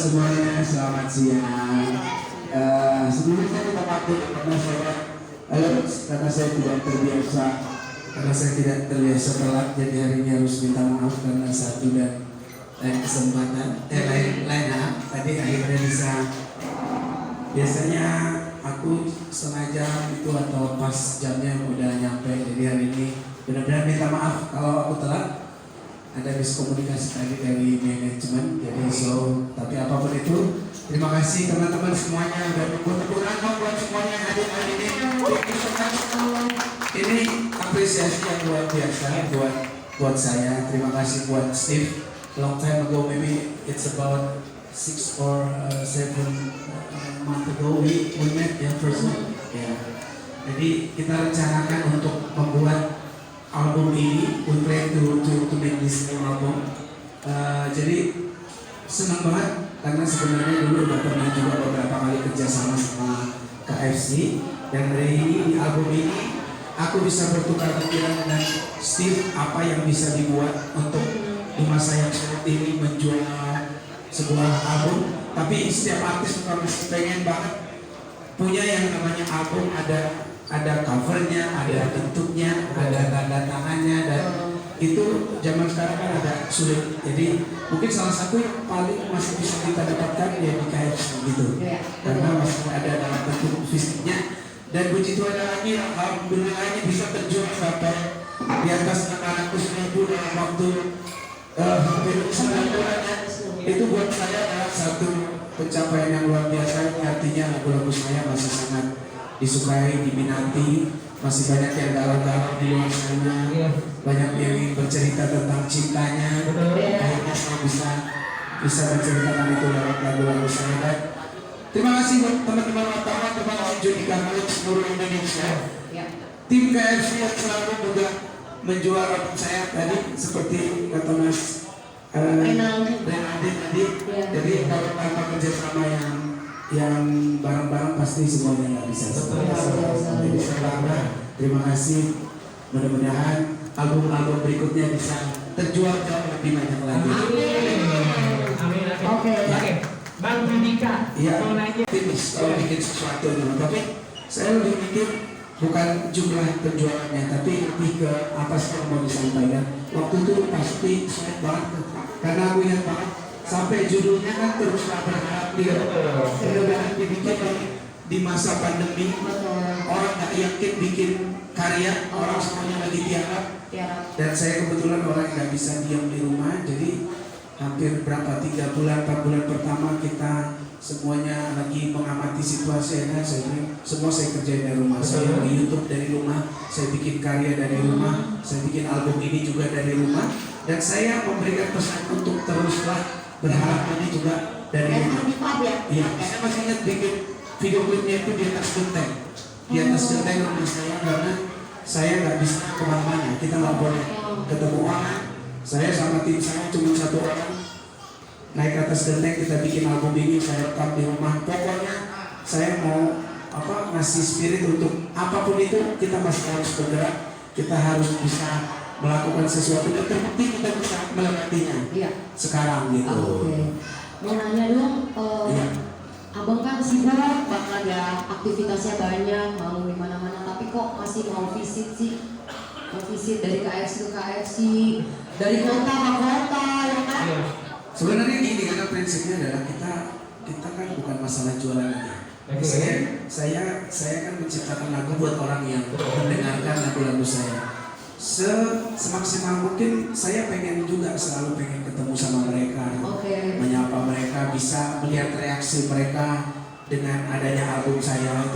semuanya, selamat siang. Sebelumnya saya minta maaf karena saya tidak terbiasa telat, jadi hari ini harus minta maaf karena satu dan lain kesempatan, lain hal. Tadi akhirnya bisa. Biasanya aku setengah jam itu atau pas jamnya udah nyampe, jadi hari ini benar-benar minta maaf kalau aku telat. Ada miskomunikasi tadi dari manajemen, jadi tapi apapun itu, terima kasih teman-teman semuanya udah tepuk-tepukan buat semuanya yang hadir hari ini. Ini apresiasi yang luar biasa buat saya. Terima kasih buat Steve. Long time ago, maybe it's about 6 or 7 months ago we met ya first time. Ya. Jadi kita rencanakan untuk membuat album ini, we plan to make this album. Jadi senang banget karena sebenarnya dulu udah pernah juga beberapa kali kerja sama KFC, dan hari ini di album ini aku bisa bertukar pikiran dengan Steve apa yang bisa dibuat untuk di masa yang sulit ini menjual sebuah album. Tapi setiap artis masih pengen banget punya yang namanya album, ada covernya, ada bentuknya, ada tanda tangannya, dan itu zaman sekarang kan agak sulit. Jadi mungkin salah satu yang paling masih bisa kita dapatkan ya di KFC gitu, karena masih ada dalam bentuk fisiknya. Dan puji Tuhan lagi, alhamdulillah ini bisa terjual sampai di atas 600.000 dalam waktu hampir 9 bulan. Itu buat saya adalah satu pencapaian yang luar biasa. Artinya lagu-lagu saya masih sangat disukai, diminati, masih banyak yang galau-galau di luar sana, banyak yang ingin bercerita tentang cintanya. Akhirnya saya bisa menceritakan itu lewat lagu-lagu saya. Dan terima kasih buat teman-teman wartawan, terima kasih Jody Kamal seluruh Indonesia. Tim KFC yang selalu juga menjual album saya tadi, seperti kata Mas Renaldi tadi. Jadi kalau tanpa kerjasama yang bareng-bareng pasti semuanya nggak bisa. Jadi saya terima kasih. Mudah-mudahan album-album berikutnya bisa terjual jauh lebih banyak lagi. Amin. Oke. Bang Judika, mau nanya tips kalau bikin sesuatu dulu, tapi saya lebih mikir bukan jumlah penjualannya, tapi lebih ke apa sih yang mau disampaikan. Waktu itu pasti sulit banget, karena aku ingat banget sampai judulnya kan teruslah berharap dia. Mudah-mudahan dibikin di masa pandemi, orang nggak yakin bikin karya, orang semuanya lagi tiarap. Dan saya kebetulan orang yang nggak bisa diam di rumah, jadi hampir 3 bulan, 4 bulan pertama kita semuanya lagi mengamati situasi. Semua saya kerjain dari rumah, saya di YouTube dari rumah, saya bikin karya dari rumah, saya bikin album ini juga dari rumah, dan saya memberikan pesan untuk teruslah berharap ini juga dari rumah. Iya, saya masih ingat bikin video klipnya itu di atas genteng, rumah saya, karena saya nggak bisa kemana-mana, kita nggak boleh ketemu orang. Saya sama tim saya cuma 1 orang naik ke atas genteng, kita bikin album ini, saya rekam di rumah. Pokoknya saya mau ngasih spirit untuk apapun itu, kita masih harus bergerak, kita harus bisa melakukan sesuatu, dan terbukti kita bisa melewatinya sekarang gitu. Mau nanya dong, abang kan sibuk bakal ada aktivitasnya banyak, mau di mana-mana, tapi kok masih mau visit sih? Visit dari KFC ke KFC, dari kota ke kota, ya kan? Sebenarnya gini, karena prinsipnya adalah kita kan bukan masalah jualan aja. Saya kan menciptakan lagu buat orang yang mendengarkan lagu-lagu saya. Semaksimal mungkin saya selalu pengen ketemu sama mereka, menyapa mereka, bisa melihat reaksi mereka dengan adanya album saya.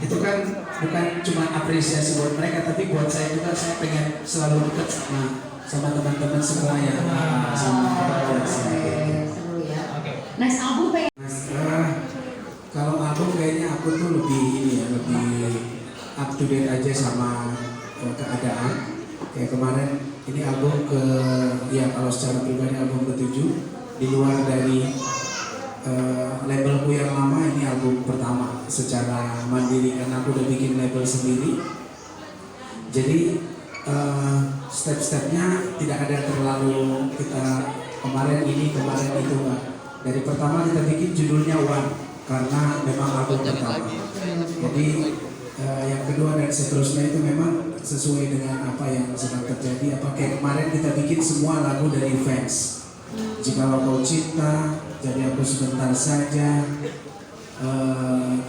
Itu kan bukan cuma apresiasi buat mereka, tapi buat saya juga. Saya pengen selalu dekat sama teman-teman semua yang sama saya. Seru ya. Next album pengen? Kalau album kayaknya aku tuh lebih up to date aja sama keadaan. Kayak kemarin ini album kalau secara pribadi album ke-7, di luar dari labelku yang lama, ini album pertama secara mandiri karena aku udah bikin label sendiri. Jadi step-stepnya tidak ada terlalu kita kemarin ini kemarin itu, Dari pertama kita bikin judulnya One karena memang album pertama. Jadi yang kedua dan seterusnya itu memang sesuai dengan apa yang sedang terjadi. Apa kayak kemarin kita bikin semua lagu dari fans. Jikalau Kau Cinta, Jadi Aku Sebentar Saja,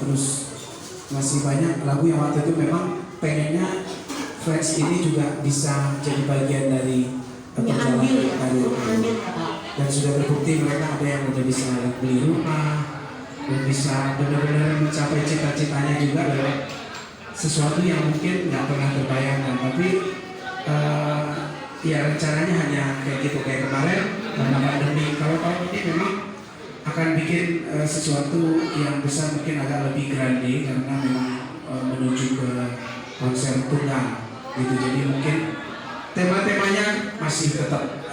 terus masih banyak lagu yang waktu itu memang pengennya fans ini juga bisa jadi bagian dari perjalanan karir. Dan sudah terbukti mereka ada yang udah bisa beli rumah dan bisa benar-benar mencapai cita-citanya juga lewat sesuatu yang mungkin nggak pernah terbayangkan. Tapi ya rencananya hanya kayak gitu kayak kemarin karena pandemi. Kalau tahun ini memang akan bikin sesuatu yang besar, mungkin agak lebih grande karena memang menuju ke konser tunggal gitu. Jadi mungkin tema-temanya masih tetap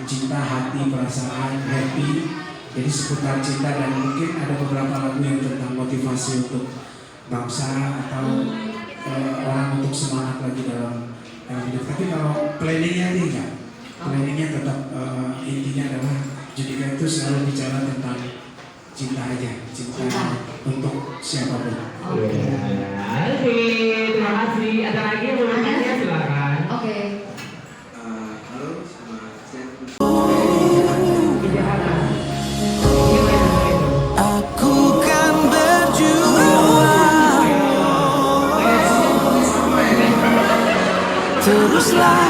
cinta, hati, perasaan, happy. Jadi seputar cinta dan mungkin ada beberapa lagu yang tentang motivasi untuk bangsa atau orang untuk semangat lagi dalam hidup. Tapi kalau planningnya tidak, planningnya tetap intinya adalah Judika itu selalu bicara tentang cinta aja, cinta untuk siapapun. Oke, terima kasih. Ada lagi yang mau bertanya, silakan. Oke. Halo, sama saya. Di Jakarta. Aku kan berjuang, teruslah